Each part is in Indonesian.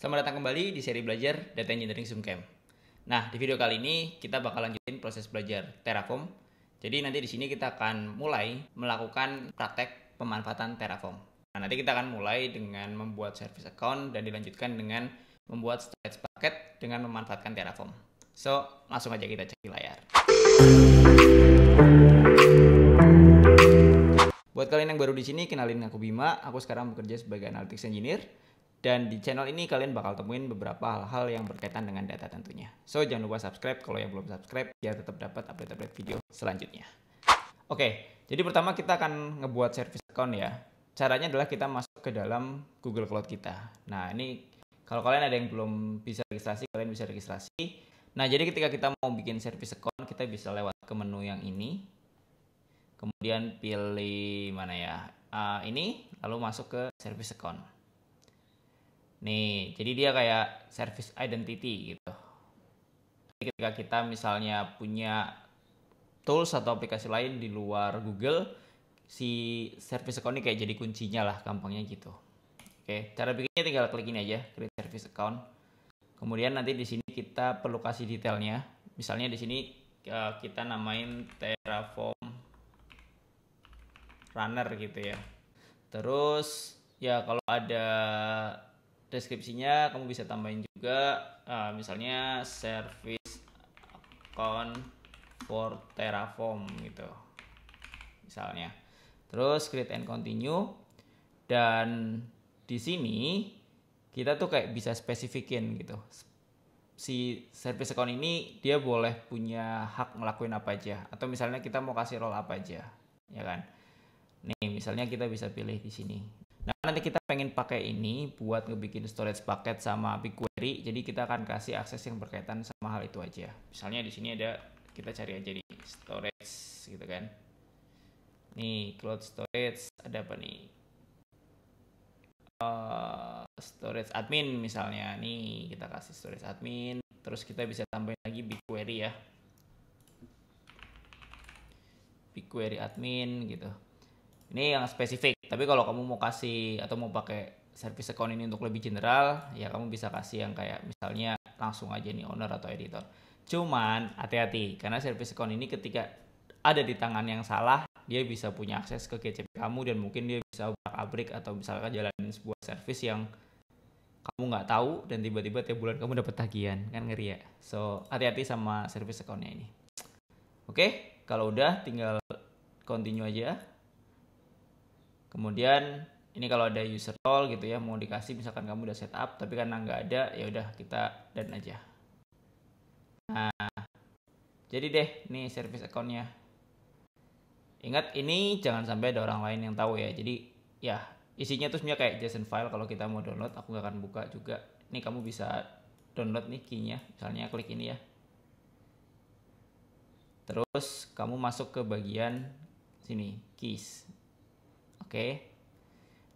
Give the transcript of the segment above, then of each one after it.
Selamat datang kembali di seri belajar Data Engineering Zoomcamp. Nah, di video kali ini kita bakal lanjutin proses belajar Terraform. Jadi nanti di sini kita akan mulai melakukan praktek pemanfaatan Terraform. Nah, nanti kita akan mulai dengan membuat service account dan dilanjutkan dengan membuat storage bucket dengan memanfaatkan Terraform. So, langsung aja kita cek di layar. Buat kalian yang baru di sini, kenalin aku Bima. Aku sekarang bekerja sebagai Analytics Engineer. Dan di channel ini kalian bakal temuin beberapa hal-hal yang berkaitan dengan data tentunya. So, jangan lupa subscribe kalau yang belum subscribe, biar tetap dapat update-update video selanjutnya. Oke, jadi pertama kita akan ngebuat service account ya. Caranya adalah kita masuk ke dalam Google Cloud kita. Nah, ini kalau kalian ada yang belum bisa registrasi, kalian bisa registrasi. Nah, jadi ketika kita mau bikin service account, kita bisa lewat ke menu yang ini. Kemudian pilih mana ya? Ini, lalu masuk ke service account. Nih, jadi dia kayak service identity gitu. Jadi ketika kita misalnya punya tools atau aplikasi lain di luar Google, si service account ini kayak jadi kuncinya lah, gampangnya gitu. Oke, cara bikinnya tinggal klik ini aja, create service account. Kemudian nanti di sini kita perlu kasih detailnya. Misalnya di sini kita namain Terraform Runner gitu ya. Terus ya kalau ada deskripsinya kamu bisa tambahin juga misalnya service account for Terraform gitu misalnya. Terus create and continue, dan di sini kita tuh kayak bisa spesifikin gitu. Si service account ini dia boleh punya hak ngelakuin apa aja, atau misalnya kita mau kasih role apa aja, ya kan? Nih, misalnya kita bisa pilih di sini. Nah, nanti kita pengen pakai ini buat ngebikin storage bucket sama BigQuery, jadi kita akan kasih akses yang berkaitan sama hal itu aja. Misalnya di sini ada, kita cari aja di storage gitu kan. Nih, cloud storage ada apa nih? Storage admin misalnya. Nih, kita kasih storage admin. Terus kita bisa tambahin lagi BigQuery ya. BigQuery admin gitu. Ini yang spesifik, tapi kalau kamu mau kasih atau mau pakai service account ini untuk lebih general, ya kamu bisa kasih yang kayak misalnya langsung aja nih owner atau editor. Cuman hati-hati, karena service account ini ketika ada di tangan yang salah, dia bisa punya akses ke GCP kamu dan mungkin dia bisa ubrak-abrik atau misalkan jalanin sebuah service yang kamu nggak tahu dan tiba-tiba tiap bulan kamu dapat tagihan, kan ngeri ya. So, hati-hati sama service accountnya ini. Oke, kalau udah tinggal continue aja. Kemudian ini kalau ada user role gitu ya, mau dikasih misalkan kamu udah setup, tapi karena nggak ada, ya udah kita done aja. Nah, jadi deh nih service accountnya. Ingat ini jangan sampai ada orang lain yang tahu ya. Jadi ya isinya tuh sebenarnya kayak JSON file. Kalau kita mau download, aku nggak akan buka juga. Ini kamu bisa download nih key-nya, misalnya klik ini ya. Terus kamu masuk ke bagian sini, keys. Oke,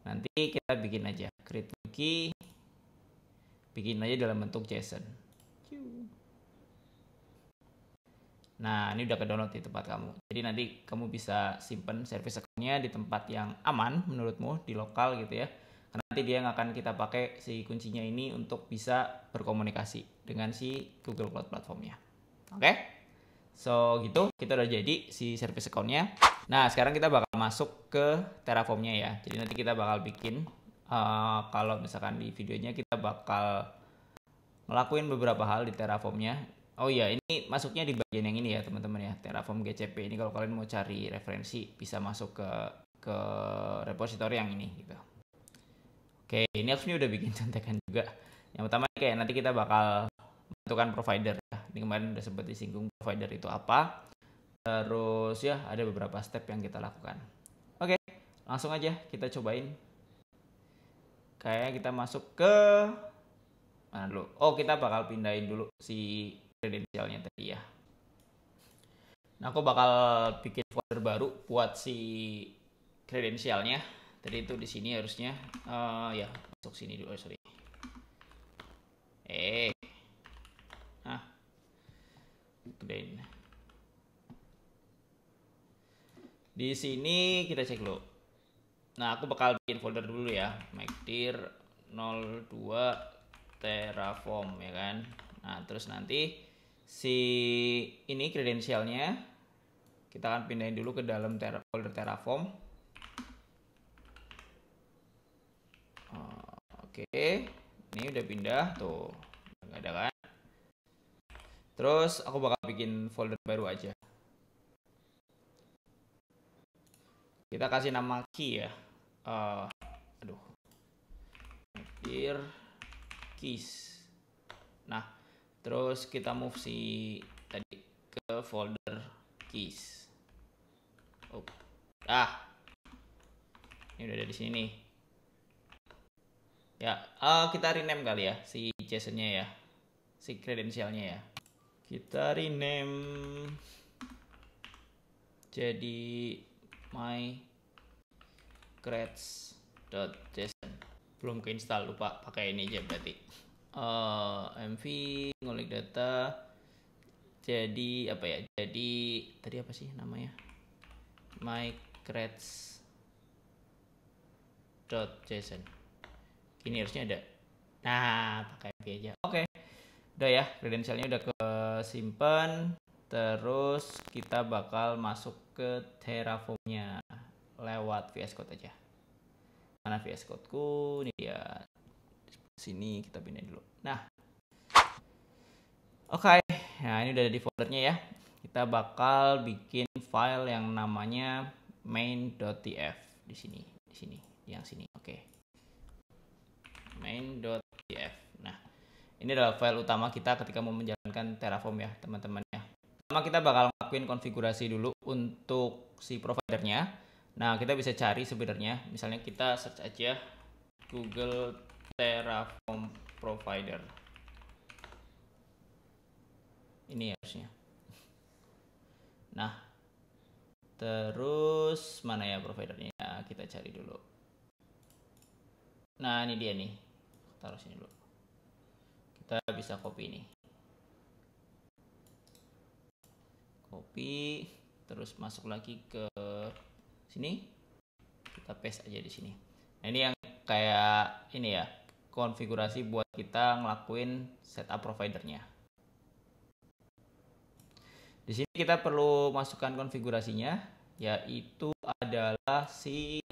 nanti kita bikin aja create key, bikin aja dalam bentuk JSON. Nah, ini udah ke download di tempat kamu. Jadi nanti kamu bisa simpen service account-nya di tempat yang aman menurutmu, di lokal gitu ya. Karena nanti dia yang akan kita pakai si kuncinya ini untuk bisa berkomunikasi dengan si Google Cloud Platform-nya. Oke? So gitu, kita udah jadi si service account-nya. Nah, sekarang kita bakal masuk ke Terraform-nya ya. Jadi nanti kita bakal bikin, kalau misalkan di videonya kita bakal ngelakuin beberapa hal di Terraform-nya. Oh iya, ini masuknya di bagian yang ini ya teman-teman ya, Terraform GCP. Ini kalau kalian mau cari referensi bisa masuk ke repository yang ini gitu. Oke, ini aku udah bikin contekan juga. Yang pertama kayak nanti kita bakal menentukan provider ya. Ini kemarin udah sempat disinggung provider itu apa. Terus ya ada beberapa step yang kita lakukan. Oke, langsung aja kita cobain. Kayak kita masuk ke mana dulu? Oh, kita bakal pindahin dulu si kredensialnya tadi ya. Nah, aku bakal bikin folder baru buat si kredensialnya. Tadi itu di sini harusnya ya masuk sini dulu, sorry. Gedein. Di sini kita cek dulu. Nah, aku bakal bikin folder dulu ya, mcdir 02 Terraform ya kan. Nah, terus nanti si ini kredensialnya kita akan pindahin dulu ke dalam folder Terraform. Oke, ini udah pindah tuh, nggak ada kan. Terus aku bakal bikin folder baru aja. Kita kasih nama key ya. Here keys. Nah, terus kita move si tadi ke folder keys. Ini udah ada di sini nih. Ya, kita rename kali ya si JSON-nya ya, si kredensialnya ya. Kita rename jadi mycreds.json. Belum keinstall, lupa pakai ini aja berarti. mv ngulik data. Jadi apa ya? Jadi tadi apa sih namanya? mycreds.json. Ini harusnya ada. Nah, pakai mv aja. Oke. Udah ya, kredensialnya udah kesimpan. Terus kita bakal masuk ke Terraform-nya lewat VS Code aja. Mana VS Code-ku? Ini dia. Sini kita pindah dulu. Nah. Oke. Nah, ini udah ada di foldernya ya. Kita bakal bikin file yang namanya main.tf di sini, yang sini. Oke. Main.tf. Nah, ini adalah file utama kita ketika mau menjalankan Terraform ya, teman-teman ya. Pertama kita bakal ngelakuin konfigurasi dulu untuk si providernya. Nah, kita bisa cari sebenarnya, misalnya kita search aja Google Terraform Provider. Ini harusnya. Nah, terus mana ya providernya? Kita cari dulu. Nah, ini dia nih. Taruh sini dulu. Kita bisa copy ini. Copy, terus masuk lagi ke sini. Kita paste aja di sini. Nah, ini yang kayak ini ya, konfigurasi buat kita ngelakuin setup providernya. Di sini kita perlu masukkan konfigurasinya, yaitu adalah si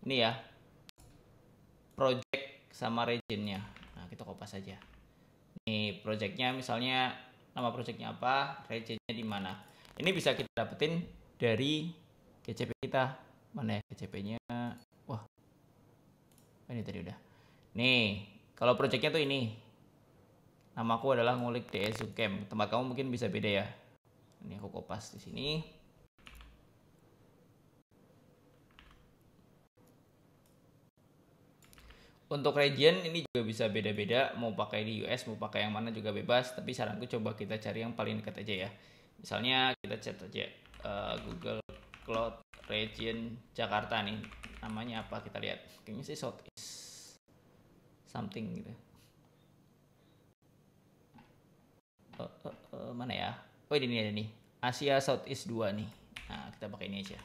ini ya, project sama regionnya. Nah, kita kopas saja. Ini projectnya, misalnya nama projectnya apa, regionnya di mana. Ini bisa kita dapetin dari GCP kita. Mana ya GCP-nya? Wah, ini tadi udah. Nih, kalau projectnya tuh ini. Namaku adalah ngulik DSUcamp. Tempat kamu mungkin bisa beda ya. Ini aku kopas di sini. Untuk region ini juga bisa beda-beda, mau pakai di US, mau pakai yang mana juga bebas, tapi saranku coba kita cari yang paling dekat aja ya. Misalnya kita chat aja Google Cloud Region Jakarta nih, namanya apa kita lihat. Kayaknya sih Southeast something gitu. Mana ya? Oh, ini ada nih, Asia Southeast 2 nih. Nah, kita pakai ini aja.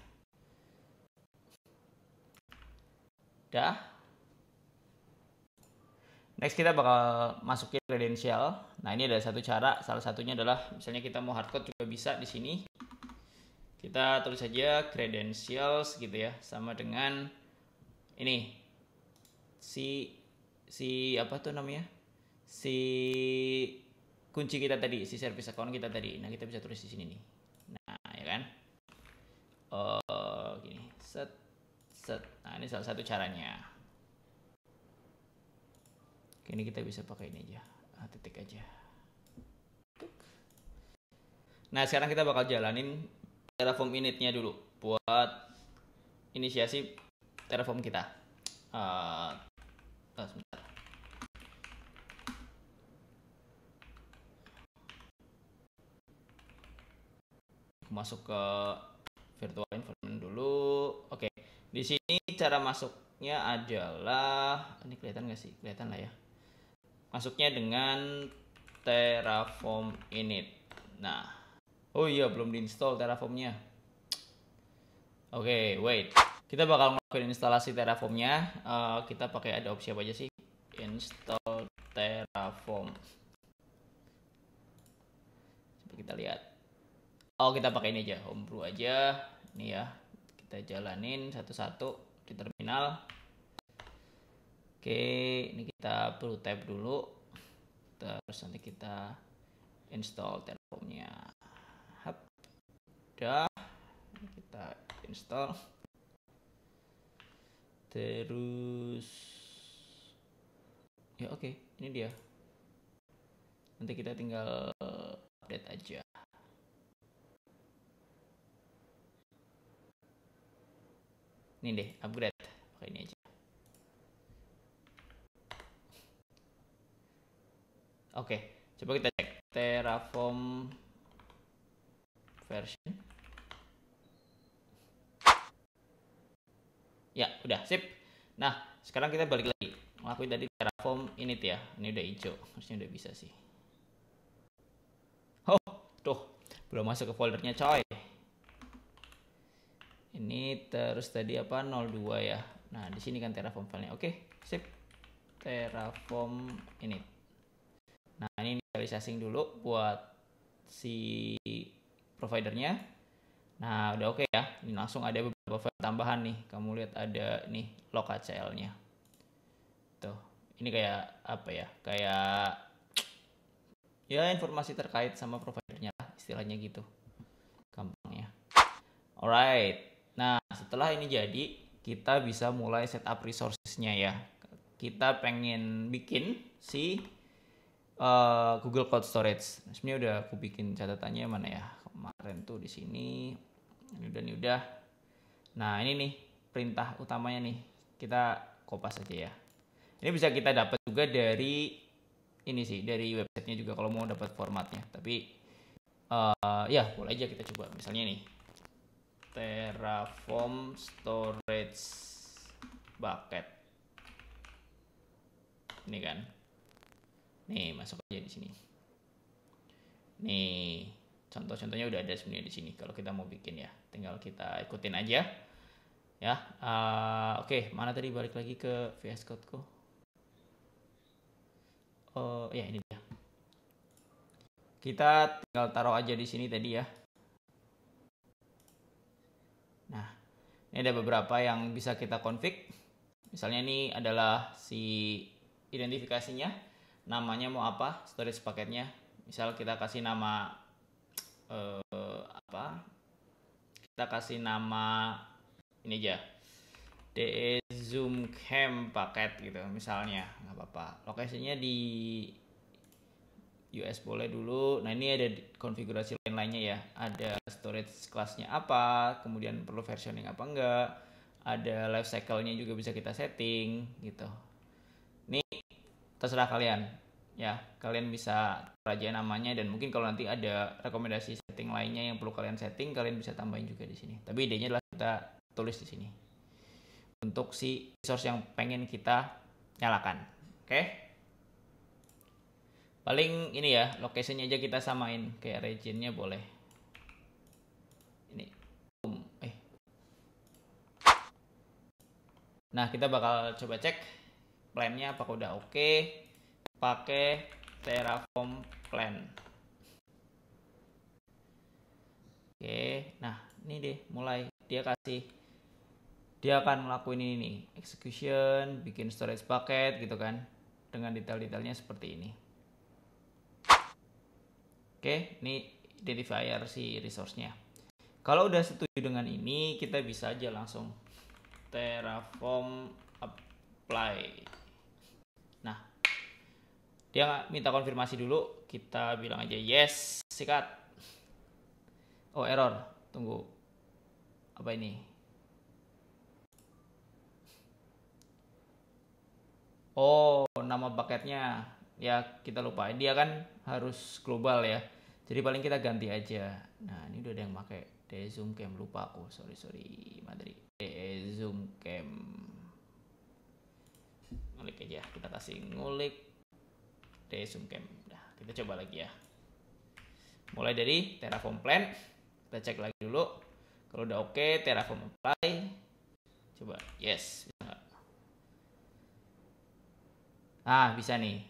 Dah. Next kita bakal masukin kredensial. Nah, ini ada satu cara. Salah satunya adalah misalnya kita mau hardcode juga bisa di sini. Kita tulis saja credentials gitu ya, sama dengan ini si apa tuh namanya? Si kunci kita tadi, si service account kita tadi. Nah, kita bisa tulis di sini nih. Nah, ya kan? Gini. Set. Nah, ini salah satu caranya. Ini kita bisa pakai ini aja, titik aja. Nah, sekarang kita bakal jalanin Terraform initnya dulu buat inisiasi Terraform kita. Sebentar. Masuk ke virtual environment dulu. Oke, di sini cara masuknya adalah, ini kelihatan nggak sih? Kelihatan lah ya. Masuknya dengan Terraform init. Nah, oh iya belum diinstal Terraformnya. Oke, wait. Kita bakal ngelakuin instalasi Terraformnya. Kita pakai ada opsi apa aja sih? Install Terraform. Coba kita lihat. Oh, kita pakai ini aja, homebrew aja. Ini ya, kita jalanin satu-satu di terminal. Oke, ini kita perlu tab dulu. Terus nanti kita install Terraformnya. Udah, kita install. Terus ya oke, ini dia. Nanti kita tinggal update aja. Ini deh, upgrade. Pakai ini aja. Oke, coba kita cek Terraform version. Ya, udah sip. Nah, sekarang kita balik lagi. Ngelakuin tadi Terraform init ya. Ini udah hijau, harusnya udah bisa sih. Oh, tuh, belum masuk ke foldernya coy. Ini terus tadi apa 02 ya. Nah, di sini kan Terraform filenya. Oke, sip. Terraform init. Nah, ini inisialisasi dulu buat si providernya. Nah, udah oke ya. Ini langsung ada beberapa file tambahan nih. Kamu lihat ada nih log.acl-nya. Tuh, ini kayak apa ya? Kayak ya informasi terkait sama providernya lah, istilahnya gitu. Gampangnya. Alright. Nah, setelah ini jadi, kita bisa mulai setup resources-nya ya. Kita pengen bikin si Google Cloud Storage. Sebenarnya udah aku bikin catatannya mana ya? Kemarin tuh di sini. Ini udah. Nah, ini nih perintah utamanya nih. Kita kopas aja ya. Ini bisa kita dapat juga dari ini sih, dari websitenya juga kalau mau dapat formatnya. Tapi ya boleh aja kita coba. Misalnya nih, Terraform Storage Bucket. Ini kan. Nih, masuk aja di sini. Nih, contoh-contohnya udah ada sebenarnya di sini. Kalau kita mau bikin ya, tinggal kita ikutin aja. Ya, oke. Mana tadi balik lagi ke VS Code-ku? Oh, ya ini dia. Kita tinggal taruh aja di sini tadi ya. Nah, ini ada beberapa yang bisa kita config. Misalnya ini adalah si identifikasinya. Namanya mau apa? Storage paketnya. Misal kita kasih nama apa? Kita kasih nama ini aja. DE Zoom Cam paket gitu misalnya, nggak apa-apa. Lokasinya di US boleh dulu. Nah, ini ada konfigurasi lain-lainnya ya. Ada storage kelasnya apa, kemudian perlu versioning apa enggak. Ada life cycle-nya juga bisa kita setting gitu. Ini terserah kalian. Ya, kalian bisa aja namanya dan mungkin kalau nanti ada rekomendasi setting lainnya yang perlu kalian setting, kalian bisa tambahin juga di sini. Tapi idenya adalah kita tulis di sini. Untuk si resource yang pengen kita nyalakan. Oke? Paling ini ya, location-nya aja kita samain, kayak region-nya boleh. Ini. Nah, kita bakal coba cek plan-nya apakah udah oke. Pakai Terraform plan. Oke, nah ini deh mulai dia akan ngelakuin ini nih, execution, bikin storage bucket gitu kan, dengan detail-detailnya seperti ini. Oke, ini identifier si resource-nya. Kalau udah setuju dengan ini, kita bisa aja langsung Terraform apply. Nah, dia minta konfirmasi dulu, kita bilang aja yes, sikat. Oh, error, tunggu. Apa ini? Oh, nama bucketnya ya kita lupa. Dia kan harus global ya. Jadi paling kita ganti aja. Nah, ini udah ada yang pakai Zoom Cam, lupa aku. Sorry, Madri. Zoom Cam. Ngulik aja. Kita kasih ngulik Zoom Cam. Nah, kita coba lagi ya. Mulai dari Terraform plan. Kita cek lagi dulu. Kalau udah oke, Terraform apply. Coba yes. Nah, bisa nih.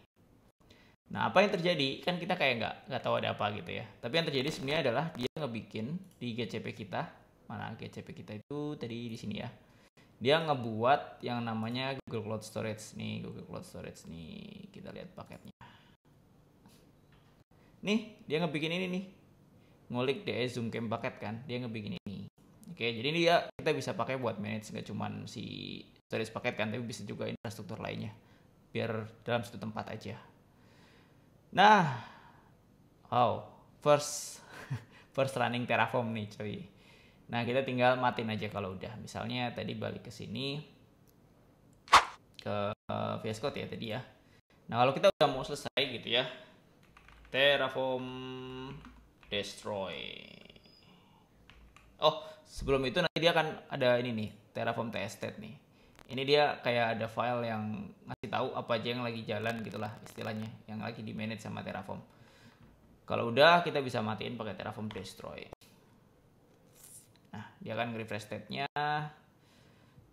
Nah, apa yang terjadi? Kan kita kayak nggak tahu ada apa gitu ya. Tapi yang terjadi sebenarnya adalah dia ngebikin di GCP kita, mana GCP kita itu tadi di sini ya. Dia ngebuat yang namanya Google Cloud Storage nih, Google Cloud Storage nih. Kita lihat paketnya. Nih, dia ngebikin ini nih. Ngulik DE Zoomcam paket kan, dia ngebikin ini. Oke, jadi dia kita bisa pakai buat manage nggak cuman si storage paket kan, tapi bisa juga infrastruktur lainnya. Biar dalam satu tempat aja. Nah, first running Terraform nih coy. Nah, kita tinggal matiin aja kalau udah. Misalnya tadi balik ke sini ke VS Code ya tadi ya. Nah, kalau kita udah mau selesai gitu ya, Terraform destroy. Oh, sebelum itu nanti dia akan ada ini nih, Terraform test nih. Ini dia kayak ada file yang ngasih tahu apa aja yang lagi jalan gitulah istilahnya, yang lagi di manage sama Terraform. Kalau udah kita bisa matiin pakai Terraform destroy. Nah, dia akan nge-refresh state-nya.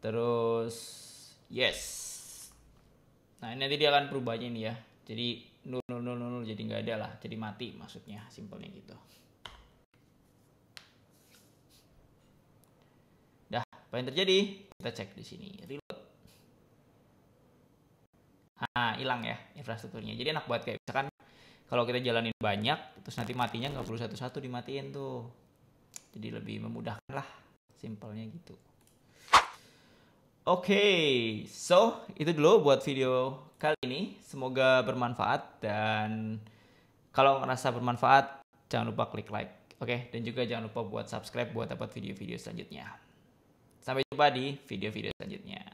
Terus yes. Nah, ini nanti dia akan perubahannya ini ya. Jadi 0 jadi nggak ada lah, jadi mati maksudnya, simpelnya gitu. Dah, apa yang terjadi? Kita cek di sini. Reload. Nah, hilang ya infrastrukturnya. Jadi enak buat kayak misalkan kalau kita jalanin banyak, terus nanti matinya nggak perlu satu-satu dimatiin tuh. Jadi lebih memudahkan lah, simpelnya gitu. Oke, so itu dulu buat video kali ini. Semoga bermanfaat dan kalau ngerasa bermanfaat jangan lupa klik like. Oke, dan juga jangan lupa buat subscribe buat dapat video-video selanjutnya. Sampai jumpa di video-video selanjutnya.